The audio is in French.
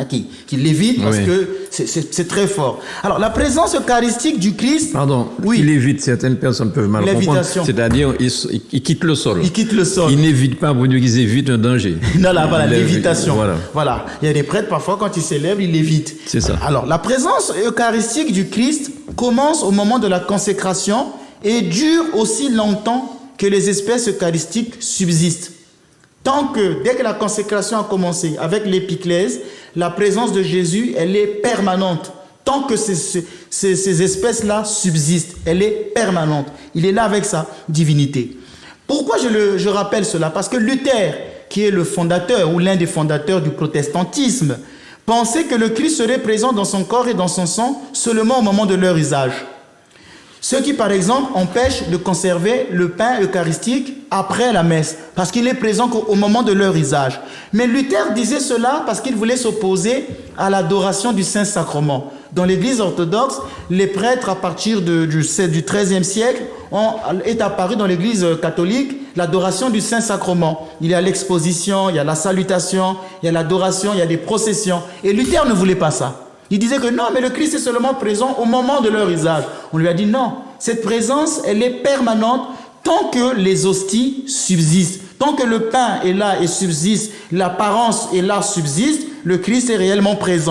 qui lévite parce que c'est très fort. Alors, la présence eucharistique du Christ... Pardon, oui. Il lévite, certaines personnes peuvent mal comprendre. C'est-à-dire, il quitte le sol. Il quitte le sol. Il n'évite pas pour nous qu'ils évitent un danger. Non, là, voilà, lévitation. Voilà. Il y a des prêtres, parfois, quand ils célèbrent, ils lévitent. C'est ça. Alors, la présence eucharistique du Christ commence au moment de la consécration et dure aussi longtemps que les espèces eucharistiques subsistent. Dès que la consécration a commencé avec l'épiclèse, la présence de Jésus, elle est permanente. Tant que ces espèces-là subsistent, elle est permanente. Il est là avec sa divinité. Pourquoi je rappelle cela? Parce que Luther, qui est le fondateur ou l'un des fondateurs du protestantisme, pensait que le Christ serait présent dans son corps et dans son sang seulement au moment de leur usage. Ce qui, par exemple, empêche de conserver le pain eucharistique après la messe, parce qu'il est présent qu'au moment de leur usage. Mais Luther disait cela parce qu'il voulait s'opposer à l'adoration du Saint-Sacrement. Dans l'Église orthodoxe, les prêtres, à partir du XIIIe siècle, est apparu dans l'Église catholique l'adoration du Saint-Sacrement. Il y a l'exposition, il y a la salutation, il y a l'adoration, il y a des processions. Et Luther ne voulait pas ça. Il disait que non, mais le Christ est seulement présent au moment de leur usage. On lui a dit non, cette présence, elle est permanente tant que les hosties subsistent. Tant que le pain est là et subsiste, l'apparence est là, subsiste, le Christ est réellement présent.